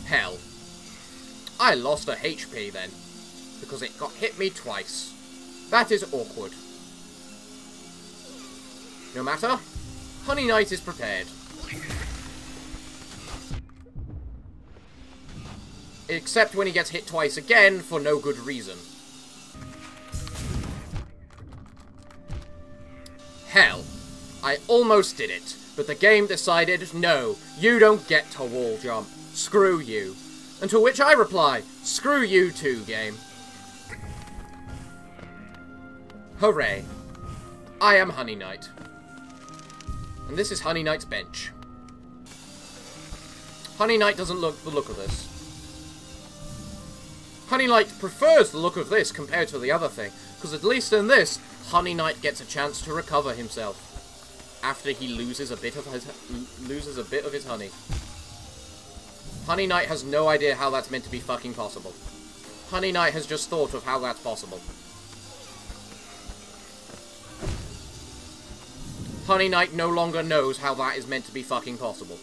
Hell. I lost a HP then, because it hit me twice. That is awkward. No matter, Honey Knight is prepared. Except when he gets hit twice again for no good reason. Hell, I almost did it, but the game decided, no, you don't get to wall jump. Screw you. And to which I reply, screw you too, game. Hooray. I am Honey Knight. And this is Honey Knight's bench. Honey Knight doesn't look the look of this. Honey Knight prefers the look of this compared to the other thing, because at least in this, Honey Knight gets a chance to recover himself after he loses a bit of his honey. Honey Knight has no idea how that's meant to be fucking possible. Honey Knight has just thought of how that's possible. Honey Knight no longer knows how that is meant to be fucking possible.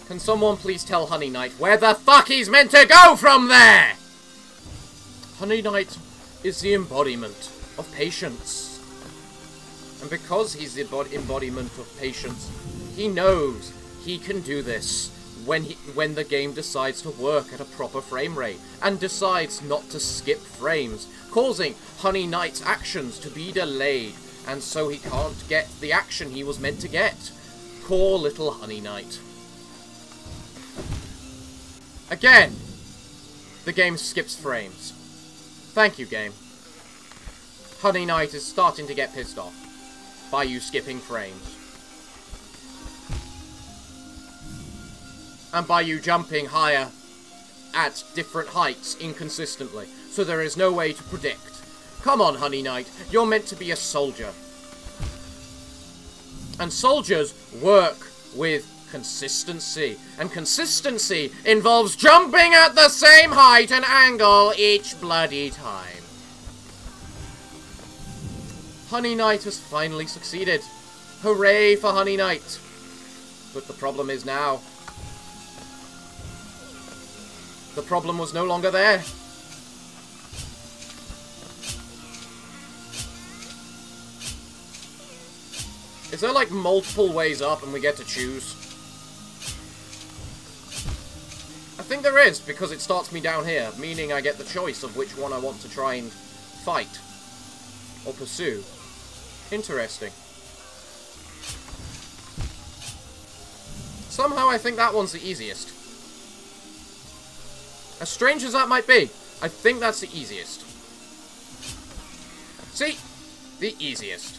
Can someone please tell Honey Knight where the fuck he's meant to go from there? Honey Knight is the embodiment of patience. And because he's the embodiment of patience, he knows he can do this when the game decides to work at a proper frame rate and decides not to skip frames, causing Honey Knight's actions to be delayed, and so he can't get the action he was meant to get. Poor little Honey Knight. Again, the game skips frames. Thank you, game. Honey Knight is starting to get pissed off by you skipping frames. And by you jumping higher at different heights inconsistently, so there is no way to predict. Come on, Honey Knight, you're meant to be a soldier. And soldiers work with consistency, and consistency involves jumping at the same height and angle each bloody time. Honey Knight has finally succeeded. Hooray for Honey Knight. But the problem is now, the problem was no longer there. Is there like multiple ways up and we get to choose? I think there is, because it starts me down here, meaning I get the choice of which one I want to try and fight or pursue. Interesting. Somehow I think that one's the easiest. As strange as that might be, I think that's the easiest. See? The easiest.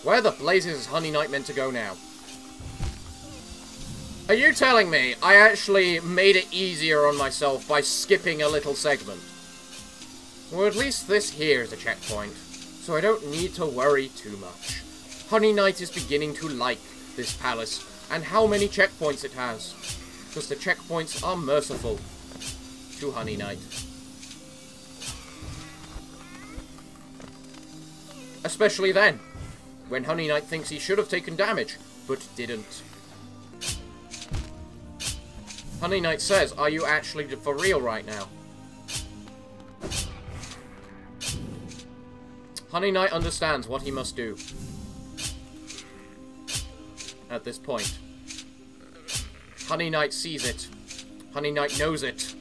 Where the blazes is Honey Knight meant to go now? Are you telling me I actually made it easier on myself by skipping a little segment? Well, at least this here is a checkpoint, so I don't need to worry too much. Honey Knight is beginning to like this palace, and how many checkpoints it has. Because the checkpoints are merciful to Honey Knight. Especially then, when Honey Knight thinks he should have taken damage, but didn't. Honey Knight says, are you actually for real right now? Honey Knight understands what he must do. At this point. Honey Knight sees it. Honey Knight knows it.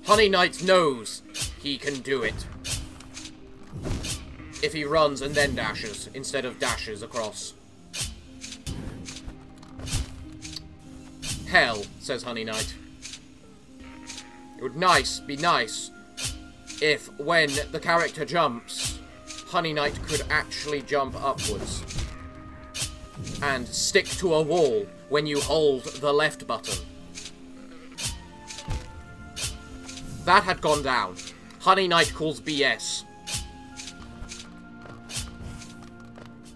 Honey Knight knows he can do it. If he runs and then dashes, instead of dashes across. Hell, says Honey Knight. It would be nice, if when the character jumps, Honey Knight could actually jump upwards. And stick to a wall when you hold the left button. That had gone down. Honey Knight calls BS.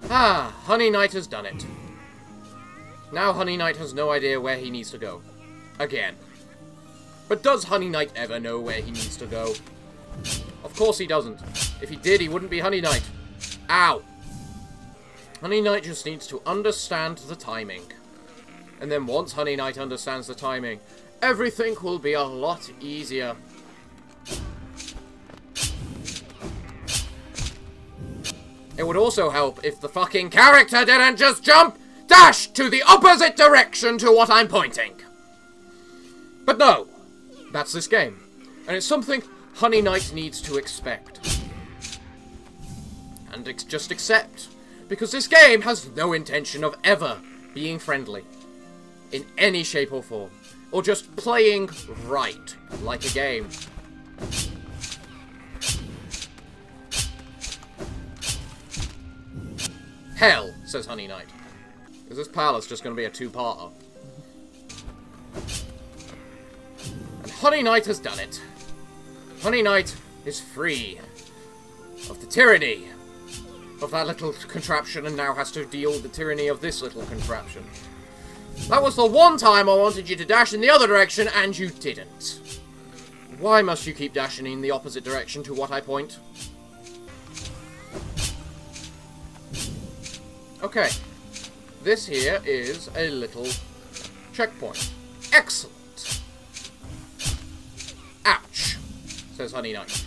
Ah, Honey Knight has done it. Now Honey Knight has no idea where he needs to go. Again. But does Honey Knight ever know where he needs to go? Of course he doesn't. If he did, he wouldn't be Honey Knight. Ow! Honey Knight just needs to understand the timing. And then once Honey Knight understands the timing, everything will be a lot easier. It would also help if the fucking character didn't just dash to the opposite direction to what I'm pointing. But no, that's this game. And it's something Honey Knight needs to expect. And just accept. Because this game has no intention of ever being friendly. In any shape or form. Or just playing right, like a game. Hell, says Honey Knight. Is this palace just going to be a two-parter? And Honey Knight has done it. Honey Knight is free of the tyranny of that little contraption and now has to deal with the tyranny of this little contraption. That was the one time I wanted you to dash in the other direction and you didn't. Why must you keep dashing in the opposite direction to what I point? Okay, this here is a little checkpoint. Excellent. Ouch, says Honey Knight.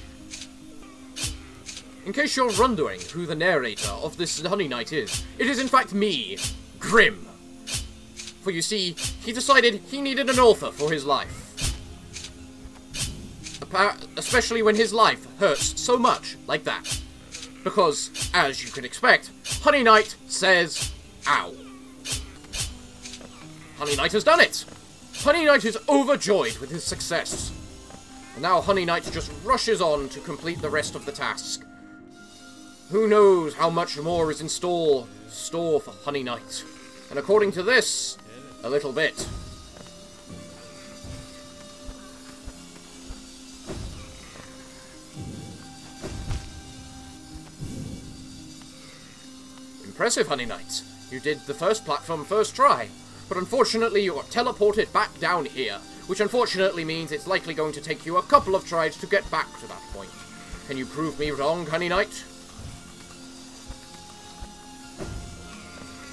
In case you're wondering who the narrator of this Honey Knight is, it is in fact me, Grimm. For you see, he decided he needed an author for his life. Especially when his life hurts so much like that. Because, as you can expect, Honey Knight says, ow. Honey Knight has done it! Honey Knight is overjoyed with his success. And now Honey Knight just rushes on to complete the rest of the task. Who knows how much more is in store for Honey Knight. And according to this, a little bit. Impressive, Honey Knight. You did the first platform first try, but unfortunately you got teleported back down here, which unfortunately means it's likely going to take you a couple of tries to get back to that point. Can you prove me wrong, Honey Knight?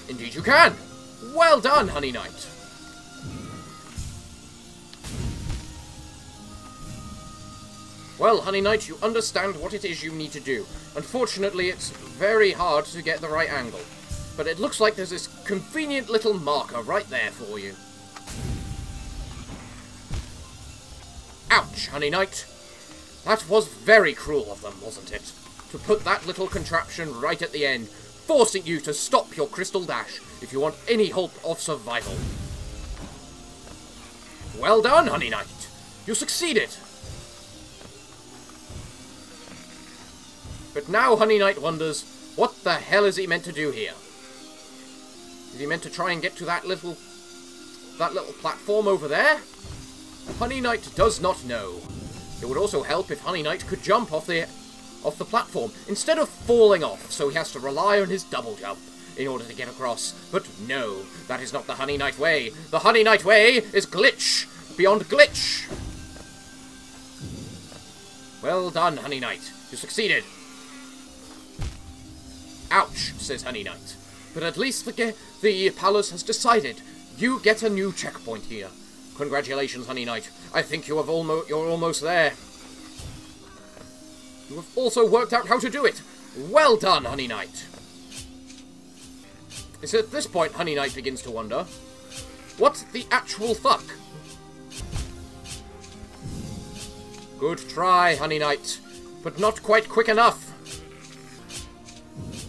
Indeed you can! Well done, Honey Knight! Well, Honey Knight, you understand what it is you need to do. Unfortunately, it's very hard to get the right angle. But it looks like there's this convenient little marker right there for you. Ouch, Honey Knight. That was very cruel of them, wasn't it? To put that little contraption right at the end, forcing you to stop your crystal dash if you want any hope of survival. Well done, Honey Knight. You succeeded. But now Honey Knight wonders, what the hell is he meant to do here? Is he meant to try and get to that little platform over there? Honey Knight does not know. It would also help if Honey Knight could jump off the platform instead of falling off, so he has to rely on his double jump in order to get across. But no, that is not the Honey Knight way. The Honey Knight way is glitch beyond glitch. Well done, Honey Knight. You succeeded. Ouch, says Honey Knight. But at least the palace has decided. You get a new checkpoint here. Congratulations, Honey Knight. I think you're almost there. You have also worked out how to do it. Well done, Honey Knight. It's at this point Honey Knight begins to wonder, what the actual fuck? Good try, Honey Knight, but not quite quick enough.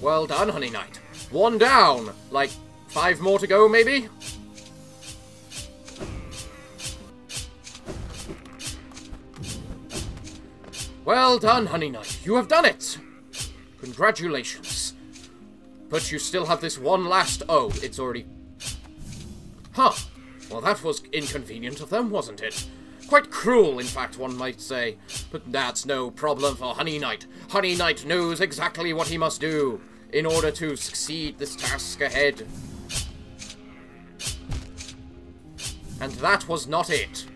Well done, Honey Knight. One down. Like, 5 more to go, maybe? Well done, Honey Knight. You have done it. Congratulations. But you still have this one last... Oh, it's already... Huh. Well, that was inconvenient of them, wasn't it? Quite cruel, in fact, one might say. But that's no problem for Honey Knight. Honey Knight knows exactly what he must do in order to succeed this task ahead. And that was not it.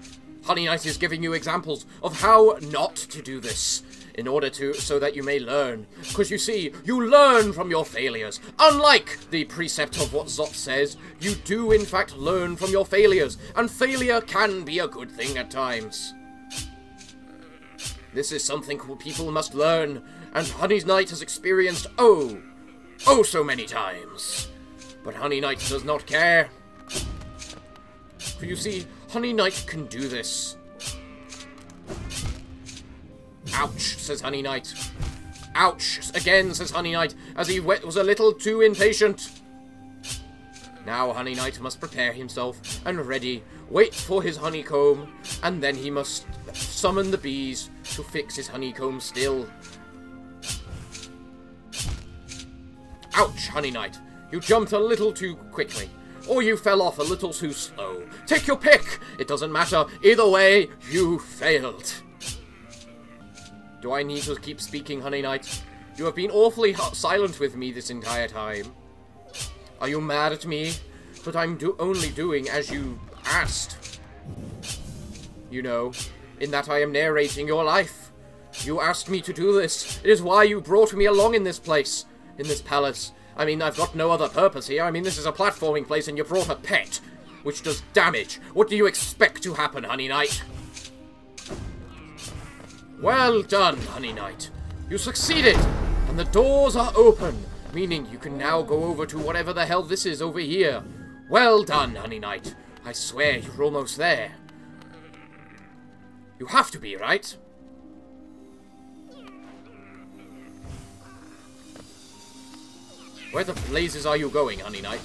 Honey Knight is giving you examples of how not to do this in order so that you may learn. Because you see, you learn from your failures. Unlike the precept of what Zot says, you do in fact learn from your failures, and failure can be a good thing at times. This is something people must learn, and Honey Knight has experienced oh so many times. But Honey Knight does not care. For you see, Honey Knight can do this. Ouch, says Honey Knight. Ouch, again, says Honey Knight, as he was a little too impatient. Now Honey Knight must prepare himself and ready, wait for his honeycomb, and then he must summon the bees to fix his honeycomb still. Ouch, Honey Knight, you jumped a little too quickly, or you fell off a little too slow. Take your pick, it doesn't matter, either way, you failed. Do I need to keep speaking, Honey Knight? You have been awfully silent with me this entire time. Are you mad at me? But I'm only doing as you asked. You know, in that I am narrating your life. You asked me to do this. It is why you brought me along in this place, in this palace. I mean, I've got no other purpose here. I mean, this is a platforming place and you brought a pet, which does damage. What do you expect to happen, Honey Knight? Well done, Honey Knight. You succeeded, and the doors are open, meaning you can now go over to whatever the hell this is over here. Well done, Honey Knight. I swear you're almost there. You have to be, right? Where the blazes are you going, Honey Knight?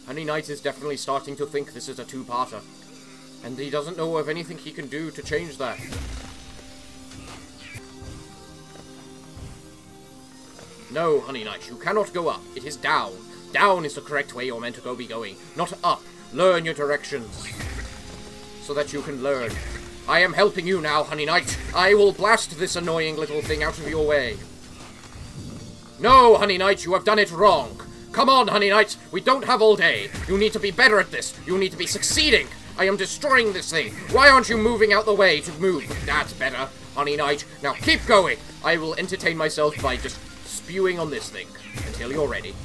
Honey Knight is definitely starting to think this is a two-parter. And he doesn't know of anything he can do to change that. No, Honey Knight, you cannot go up. It is down. Down is the correct way you're meant to be going, not up. Learn your directions, so that you can learn. I am helping you now, Honey Knight. I will blast this annoying little thing out of your way. No, Honey Knight, you have done it wrong. Come on, Honey Knight, we don't have all day. You need to be better at this. You need to be succeeding. I am destroying this thing. Why aren't you moving out the way to move? That's better, Honey Knight. Now keep going. I will entertain myself by just spewing on this thing until you're ready.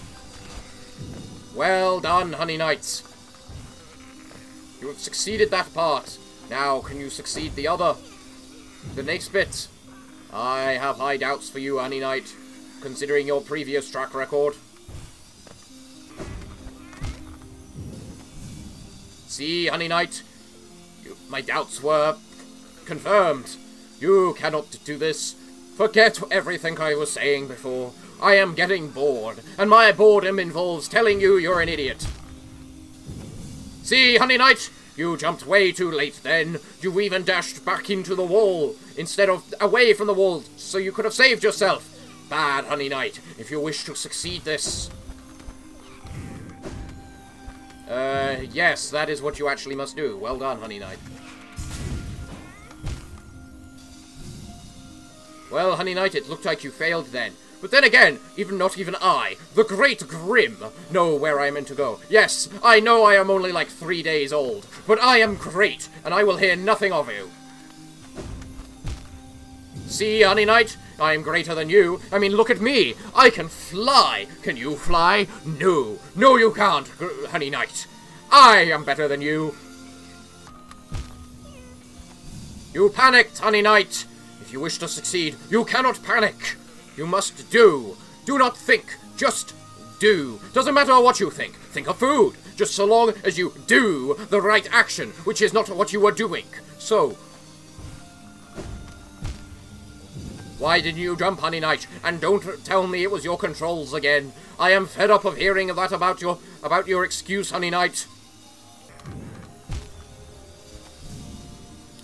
Well done, Honey Knights. You have succeeded that part. Now, can you succeed the other? The next bit. I have high doubts for you, Honey Knight, considering your previous track record. See, Honey Knight, my doubts were confirmed. You cannot do this. Forget everything I was saying before. I am getting bored, and my boredom involves telling you you're an idiot. See, Honey Knight, you jumped way too late then. You even dashed back into the wall, instead of away from the wall, so you could have saved yourself. Bad, Honey Knight, if you wish to succeed this. Yes, that is what you actually must do. Well done, Honey Knight. Well, Honey Knight, it looked like you failed then. But then again, not even I, the Great Grimm, know where I am meant to go. Yes, I know I am only like 3 days old, but I am great, and I will hear nothing of you. See, Honey Knight, I am greater than you. I mean, look at me. I can fly. Can you fly? No. No, you can't, Honey Knight. I am better than you. You panicked, Honey Knight. If you wish to succeed, you cannot panic. You must do. Do not think. Just do. Doesn't matter what you think. Think of food. Just so long as you do the right action, which is not what you were doing. So, why didn't you jump, Honey Knight? And don't tell me it was your controls again. I am fed up of hearing that about your excuse, Honey Knight.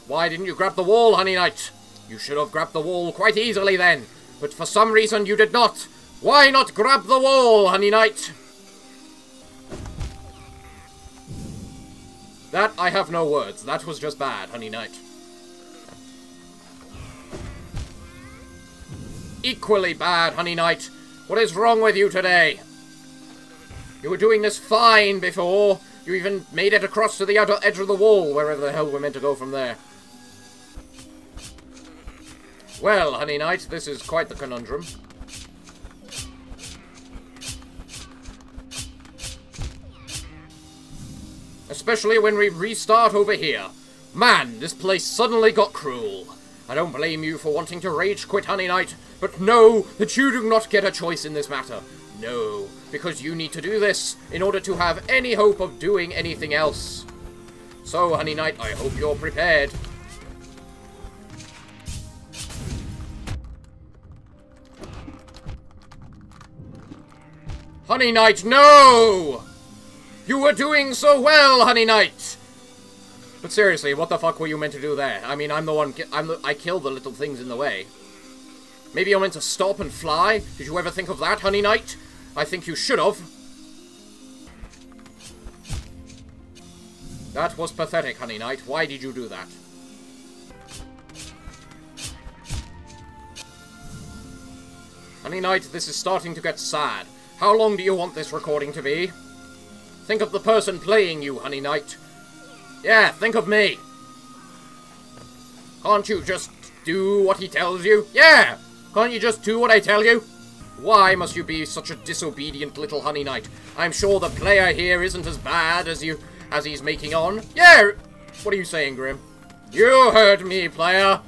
Why didn't you grab the wall, Honey Knight? You should have grabbed the wall quite easily then. But for some reason you did not. Why not grab the wall, Honey Knight? That, I have no words. That was just bad, Honey Knight. Equally bad, Honey Knight. What is wrong with you today? You were doing this fine before. You even made it across to the outer edge of the wall, wherever the hell we're meant to go from there. Well, Honey Knight, this is quite the conundrum. Especially when we restart over here. Man, this place suddenly got cruel. I don't blame you for wanting to rage quit, Honey Knight, but know that you do not get a choice in this matter. No, because you need to do this in order to have any hope of doing anything else. So, Honey Knight, I hope you're prepared. Honey Knight, no! You were doing so well, Honey Knight! But seriously, what the fuck were you meant to do there? I mean, I killed the little things in the way. Maybe you're meant to stop and fly? Did you ever think of that, Honey Knight? I think you should have. That was pathetic, Honey Knight. Why did you do that? Honey Knight, this is starting to get sad. How long do you want this recording to be? Think of the person playing you, Honey Knight. Yeah, think of me. Can't you just do what he tells you? Yeah! Can't you just do what I tell you? Why must you be such a disobedient little Honey Knight? I'm sure the player here isn't as bad as he's making on. Yeah! What are you saying, Grim? You heard me, player!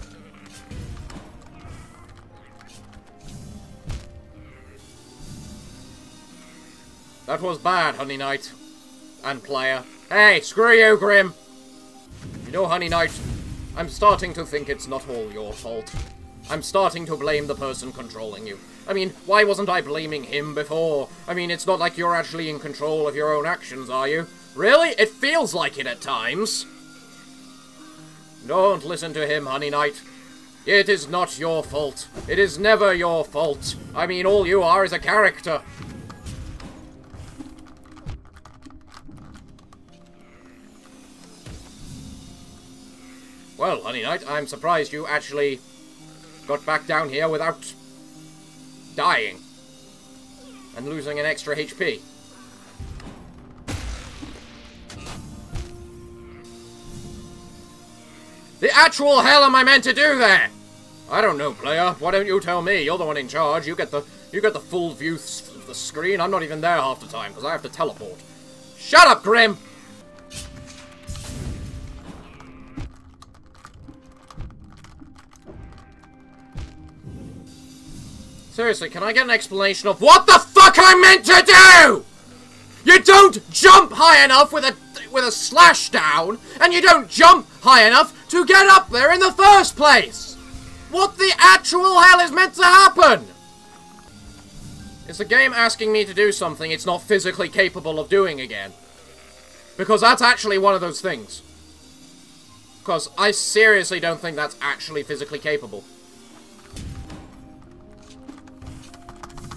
That was bad, Honey Knight. And player. Hey, screw you, Grim! You know, Honey Knight, I'm starting to think it's not all your fault. I'm starting to blame the person controlling you. I mean, why wasn't I blaming him before? I mean, it's not like you're actually in control of your own actions, are you? Really? It feels like it at times. Don't listen to him, Honey Knight. It is not your fault. It is never your fault. I mean, all you are is a character. Well, Honey Knight, I'm surprised you actually got back down here without dying and losing an extra HP. The actual hell am I meant to do there? I don't know, player. Why don't you tell me? You're the one in charge. You get the full view of the screen. I'm not even there half the time because I have to teleport. Shut up, Grim! Seriously, can I get an explanation of what the fuck I'm meant to do? You don't jump high enough with a slash down, and you don't jump high enough to get up there in the first place. What the actual hell is meant to happen? Is the game asking me to do something it's not physically capable of doing again? Because that's actually one of those things. Because I seriously don't think that's actually physically capable.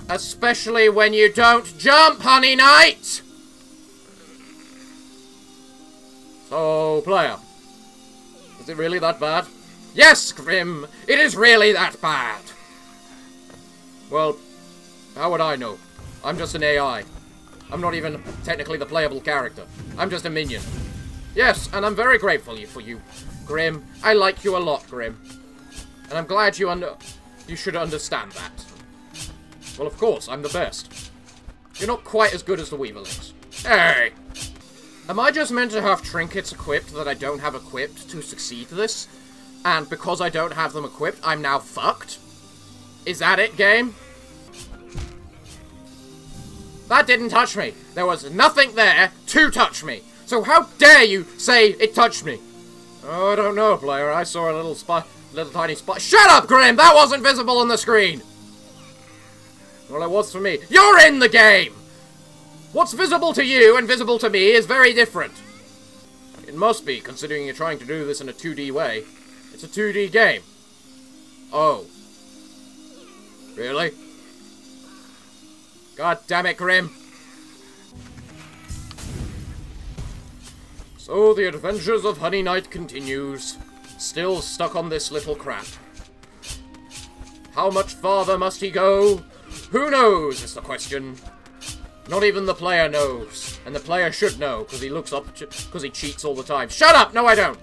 Especially when you don't jump, Honey Knight! So, player, is it really that bad? Yes, Grim, it is really that bad. Well, how would I know? I'm just an AI. I'm not even technically the playable character. I'm just a minion. Yes, and I'm very grateful for you, Grim. I like you a lot, Grim. And I'm glad you should understand that. Well, of course, I'm the best. You're not quite as good as the Weaverlings. Hey! Am I just meant to have trinkets equipped that I don't have equipped to succeed this? And because I don't have them equipped, I'm now fucked? Is that it, game? That didn't touch me. There was nothing there to touch me. So how dare you say it touched me? Oh, I don't know, player. I saw a little tiny spot. Shut up, Grim! That wasn't visible on the screen! Well, it was for me. You're in the game! What's visible to you and visible to me is very different. It must be, considering you're trying to do this in a 2D way. It's a 2D game. Oh. Really? God damn it, Grim. So the adventures of Honey Knight continues. Still stuck on this little crap. How much farther must he go? Who knows is the question. Not even the player knows. And the player should know, because he looks up, because he cheats all the time. Shut up! No, I don't!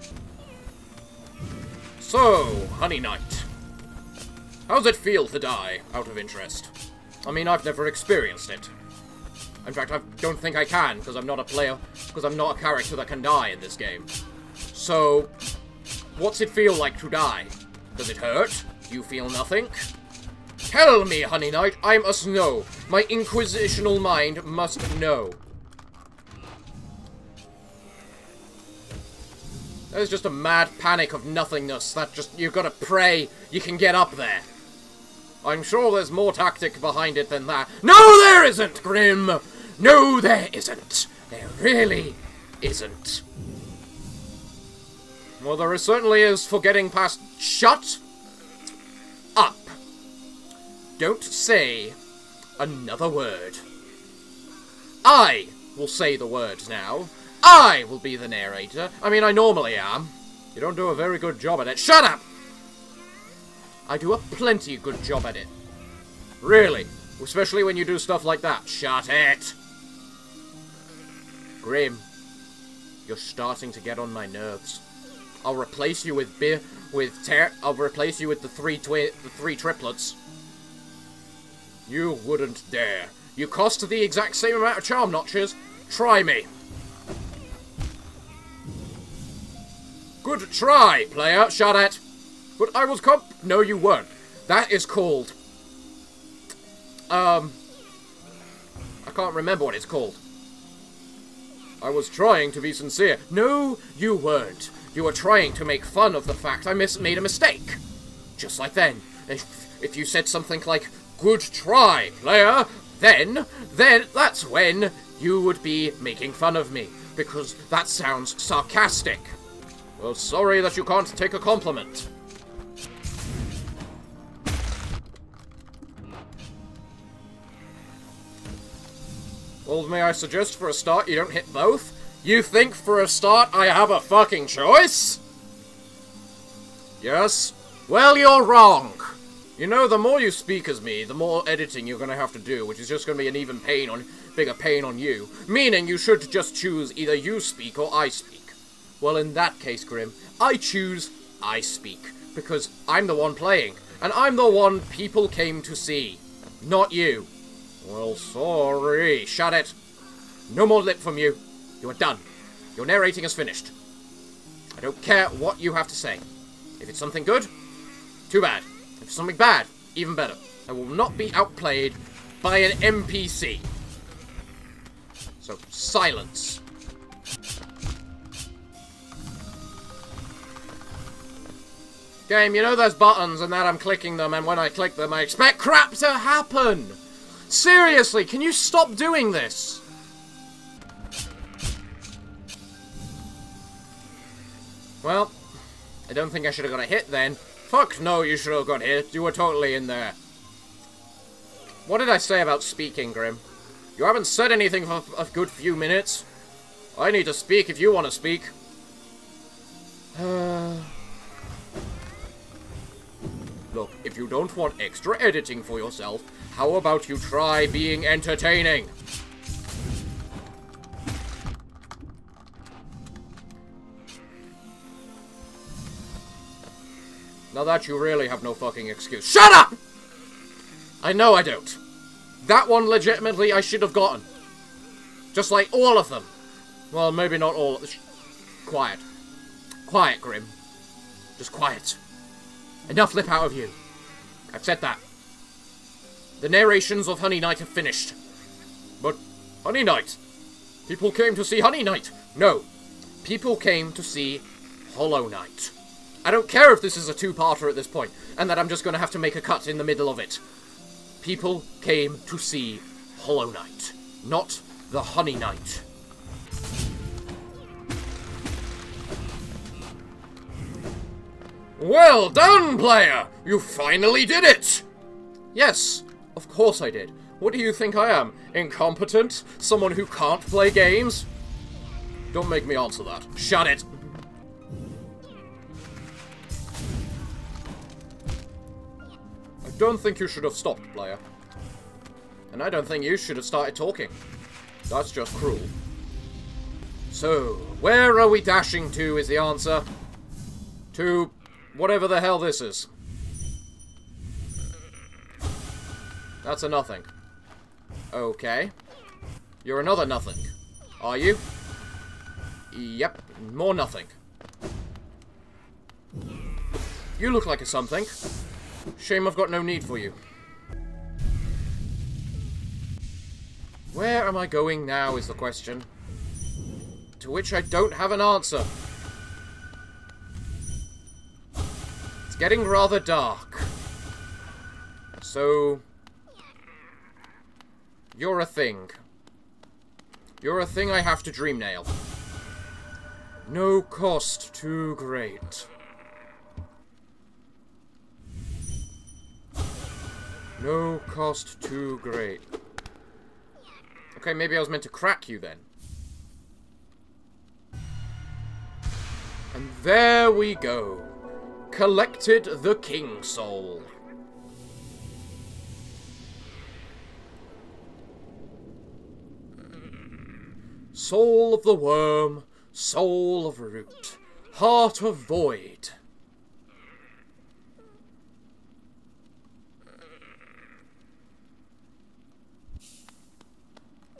So, Honey Knight. How's it feel to die, out of interest? I mean, I've never experienced it. In fact, I don't think I can, because I'm not a player, because I'm not a character that can die in this game. So, what's it feel like to die? Does it hurt? Do you feel nothing? Tell me, Honey Knight, I must know. My inquisitional mind must know. There's just a mad panic of nothingness that just, you've got to pray you can get up there. I'm sure there's more tactic behind it than that. No, there isn't, Grim! No, there isn't. There really isn't. Well, there certainly is for getting past... Shut up. Don't say another word. I will say the words now. I will be the narrator. I mean, I normally am. You don't do a very good job at it. Shut up! I do a plenty good job at it. Really. Especially when you do stuff like that. Shut it! Grim, you're starting to get on my nerves. I'll replace you with I'll replace you with the three triplets. You wouldn't dare. You cost the exact same amount of charm notches. Try me. Good try, player. Shut it. But I was No, you weren't. That is called... I can't remember what it's called. I was trying to be sincere. No, you weren't. You were trying to make fun of the fact I made a mistake. Just like then. If you said something like, good try, player, then that's when you would be making fun of me. Because that sounds sarcastic. Well, sorry that you can't take a compliment. Well, may I suggest for a start you don't hit both? You think for a start I have a fucking choice? Yes? Well, you're wrong. You know, the more you speak as me, the more editing you're gonna have to do, which is just gonna be an even bigger pain on you. Meaning you should just choose either you speak or I speak. Well, in that case, Grim, I choose I speak. Because I'm the one playing. And I'm the one people came to see. Not you. Well, sorry. Shut it. No more lip from you. You are done. Your narrating is finished. I don't care what you have to say. If it's something good, too bad. If it's something bad, even better. I will not be outplayed by an NPC. So, silence. Game, you know there's buttons and that I'm clicking them, and when I click them I expect crap to happen! Seriously, can you stop doing this? Well, I don't think I should have got a hit then. Fuck no, you should have got hit. You were totally in there. What did I say about speaking, Grim? You haven't said anything for a good few minutes. I need to speak if you want to speak. Look, if you don't want extra editing for yourself, how about you try being entertaining? Now that you really have no fucking excuse. Shut up! I know I don't. That one legitimately I should have gotten. Just like all of them. Well, maybe not all. Quiet. Quiet, Grim. Just quiet. Enough lip out of you. I've said that. The narrations of Honey Knight have finished. But, Honey Knight. People came to see Honey Knight. No. People came to see Hollow Knight. I don't care if this is a two-parter at this point, and that I'm just going to have to make a cut in the middle of it. People came to see Hollow Knight, not the Honey Knight. Well done, player! You finally did it! Yes, of course I did. What do you think I am? Incompetent? Someone who can't play games? Don't make me answer that. Shut it! I don't think you should have stopped, player. And I don't think you should have started talking. That's just cruel. So, where are we dashing to is the answer. To whatever the hell this is. That's a nothing. Okay. You're another nothing. Are you? Yep, more nothing. You look like a something. Shame I've got no need for you. Where am I going now is the question. To which I don't have an answer. It's getting rather dark. So... you're a thing. You're a thing I have to dream nail. No cost too great. No cost too great. Okay, maybe I was meant to crack you then. And there we go. Collected the King Soul. Soul of the worm, soul of root, heart of void.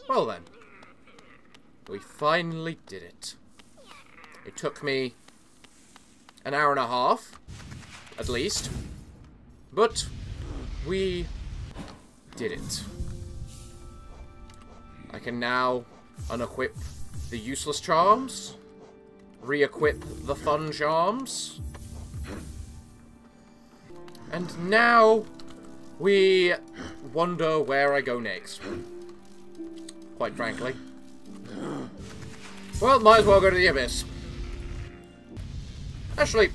Well then, we finally did it. It took me an hour and a half, at least, but we did it. I can now unequip the useless charms, re-equip the fun charms, and now we wonder where I go next. Quite frankly. Well, might as well go to the abyss. Actually,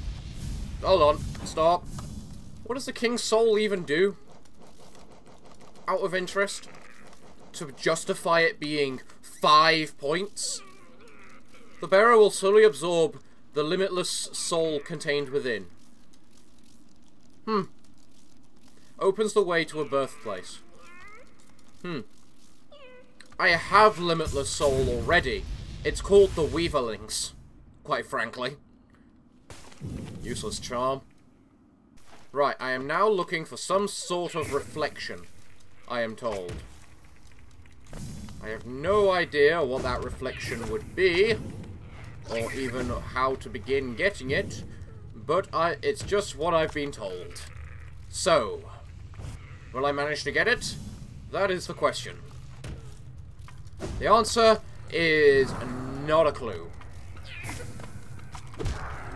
hold on, stop. What does the King's Soul even do? Out of interest? To justify it being 5 points? The bearer will slowly absorb the limitless soul contained within. Opens the way to a birthplace. I have limitless soul already. It's called the Weaverlings, quite frankly. Useless charm. Right, I am now looking for some sort of reflection, I am told. I have no idea what that reflection would be, or even how to begin getting it, but it's just what I've been told. So, will I manage to get it? That is the question. The answer is not a clue.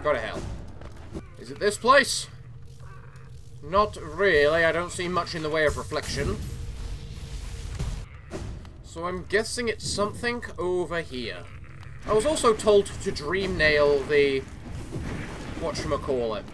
Go to hell. Is it this place? Not really. I don't see much in the way of reflection. So I'm guessing it's something over here. I was also told to dream nail the... whatchamacallit.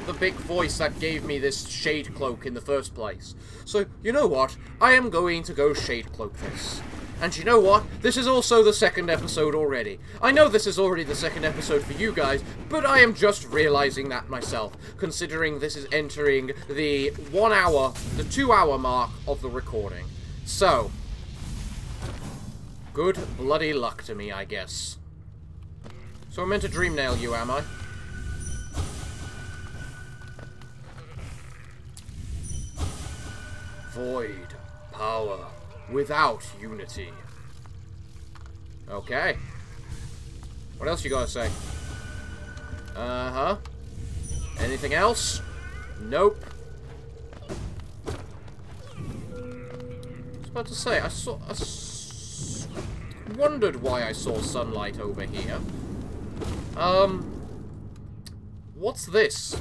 The big voice that gave me this shade cloak in the first place. So, you know what? I am going to go shade cloak this. And you know what? This is also the second episode already. I know this is already the second episode for you guys, but I am just realizing that myself, considering this is entering the 1 hour, the 2 hour mark of the recording. So, good bloody luck to me, I guess. So I'm meant to dream nail you, am I? Void power without unity. Okay. What else you gotta say? Uh-huh. Anything else? Nope. I was about to say, I wondered why I saw sunlight over here. What's this?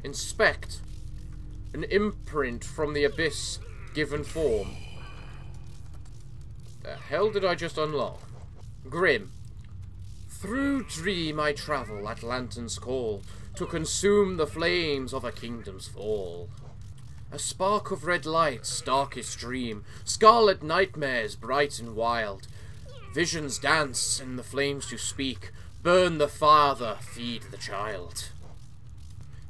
Inspect. An imprint from the abyss given form. The hell did I just unlock? Grim. Through dream I travel at lantern's call to consume the flames of a kingdom's fall. A spark of red light's darkest dream, scarlet nightmares bright and wild. Visions dance and the flames to speak, burn the father, feed the child.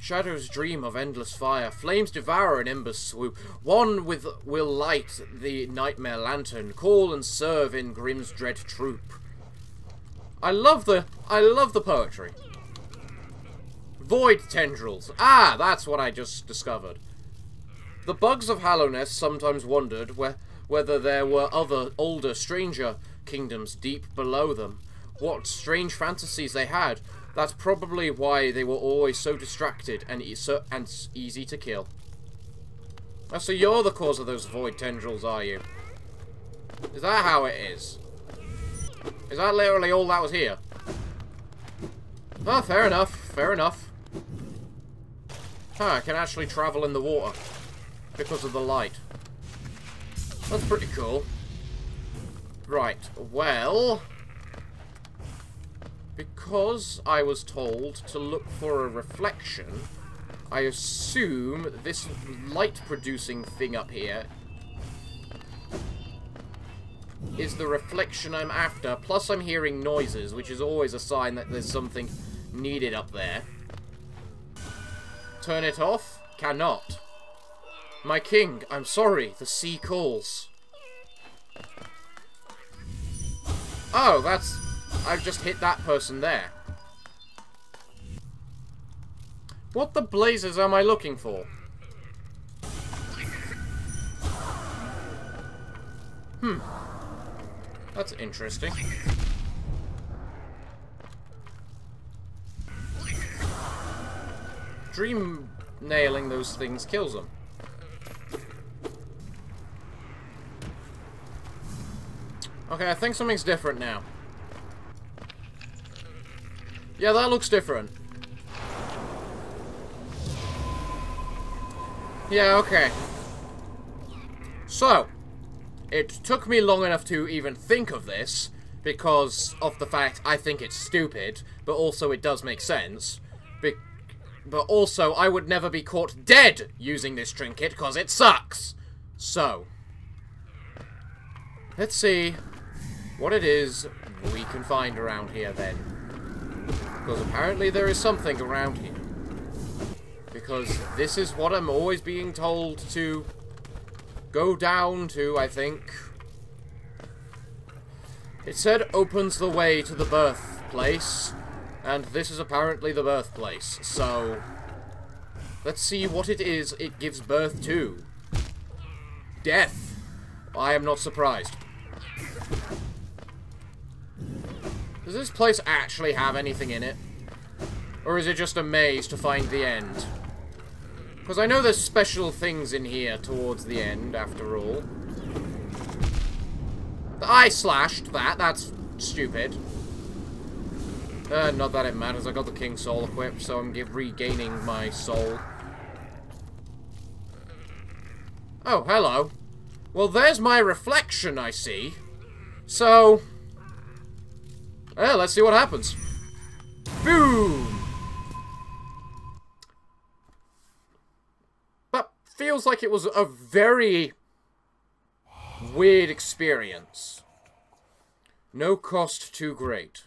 Shadows dream of endless fire. Flames devour and embers swoop. One will light the nightmare lantern. Call and serve in Grimm's dread troop. I love the poetry. Void tendrils. Ah, that's what I just discovered. The bugs of Hallownest sometimes wondered whether there were other, older, stranger kingdoms deep below them. What strange fantasies they had. That's probably why they were always so distracted and easy to kill. Oh, so you're the cause of those void tendrils, are you? Is that how it is? Is that literally all that was here? Oh, fair enough. Fair enough. Huh, I can actually travel in the water because of the light. That's pretty cool. Right, well... Because I was told to look for a reflection, I assume this light-producing thing up here is the reflection I'm after. Plus I'm hearing noises, which is always a sign that there's something needed up there. Turn it off? Cannot. My king, I'm sorry, the sea calls. Oh, that's... I've just hit that person there. What the blazes am I looking for? That's interesting. Dream nailing those things kills them. Okay, I think something's different now. Yeah, that looks different. Yeah, okay. So, it took me long enough to even think of this, because of the fact I think it's stupid, but also it does make sense. But also, I would never be caught dead using this trinket, because it sucks. So, let's see what it is we can find around here then. Because apparently there is something around here. Because this is what I'm always being told to go down to, I think. It said opens the way to the birthplace, and this is apparently the birthplace. So, let's see what it is it gives birth to. Death. I am not surprised. Does this place actually have anything in it? Or is it just a maze to find the end? Because I know there's special things in here towards the end, after all. I slashed that, that's stupid. Not that it matters, I got the King Soul equipped, so I'm regaining my soul. Oh, hello. Well, there's my reflection, I see. So... well, let's see what happens. Boom! That feels like it was a very weird experience. No cost too great.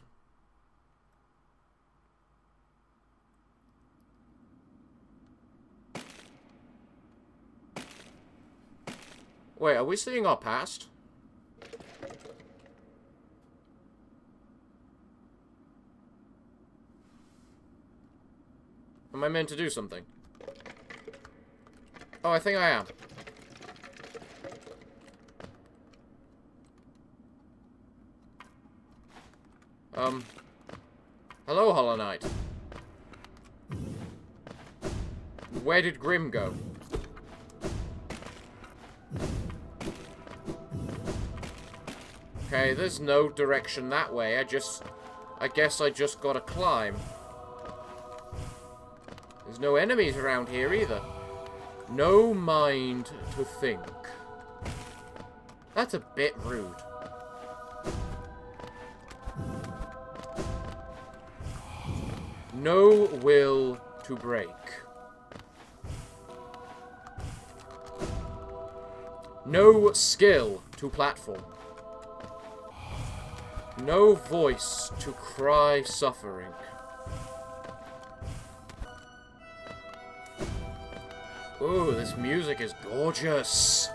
Wait, are we seeing our past? Am I meant to do something? Oh, I think I am. Hello, Hollow Knight. Where did Grimm go? Okay, there's no direction that way. I guess I just gotta climb. There's no enemies around here either. No mind to think. That's a bit rude. No will to break. No skill to platform. No voice to cry suffering. Ooh, this music is gorgeous.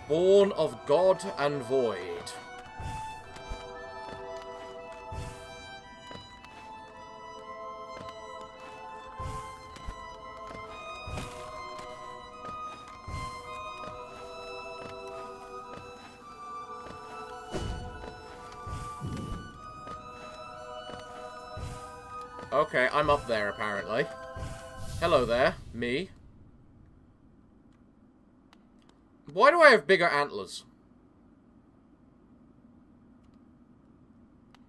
Born of God and Void. Okay, I'm up there, apparently. Hello there, me. Why do I have bigger antlers?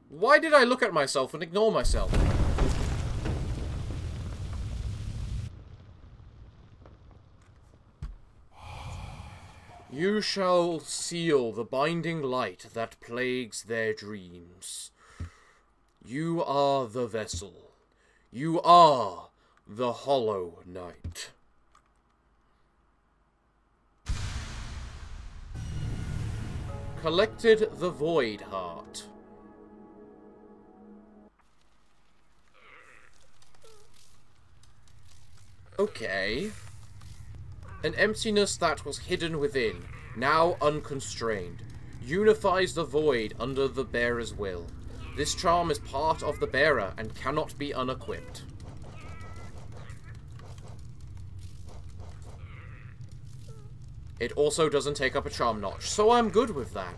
Why did I look at myself and ignore myself? You shall seal the binding light that plagues their dreams. You are the vessel. You are the Hollow Knight. Collected the Void Heart. Okay. An emptiness that was hidden within, now unconstrained, unifies the void under the bearer's will. This charm is part of the bearer and cannot be unequipped. It also doesn't take up a charm notch, so I'm good with that.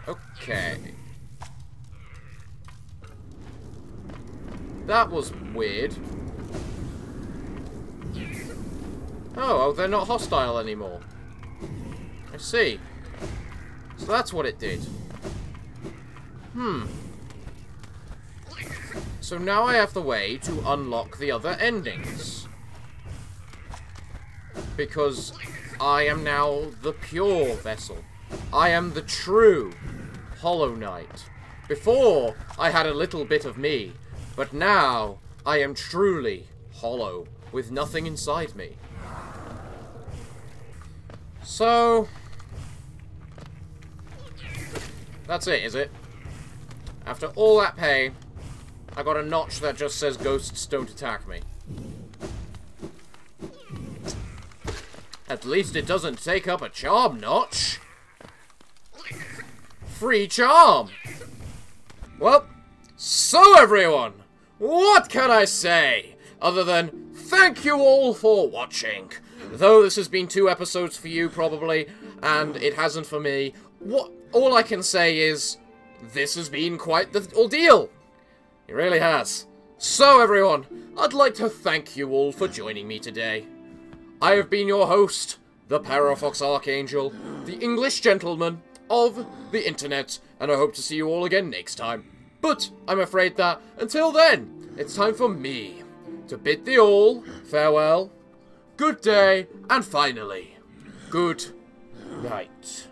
Okay. That was weird. Oh, they're not hostile anymore. I see. So that's what it did. So now I have the way to unlock the other endings. Because I am now the pure vessel. I am the true Hollow Knight. Before, I had a little bit of me, but now I am truly hollow, with nothing inside me. So... that's it, is it? After all that pain, I got a notch that just says ghosts don't attack me. At least it doesn't take up a charm notch. Free charm! Well, so everyone, what can I say? Other than, thank you all for watching. Though this has been 2 episodes for you, probably, and it hasn't for me, all I can say is, this has been quite the ordeal. It really has. So everyone, I'd like to thank you all for joining me today. I have been your host, the Parafox Archangel, the English gentleman of the internet, and I hope to see you all again next time. But I'm afraid that, until then, it's time for me to bid thee all farewell, good day, and finally, good night.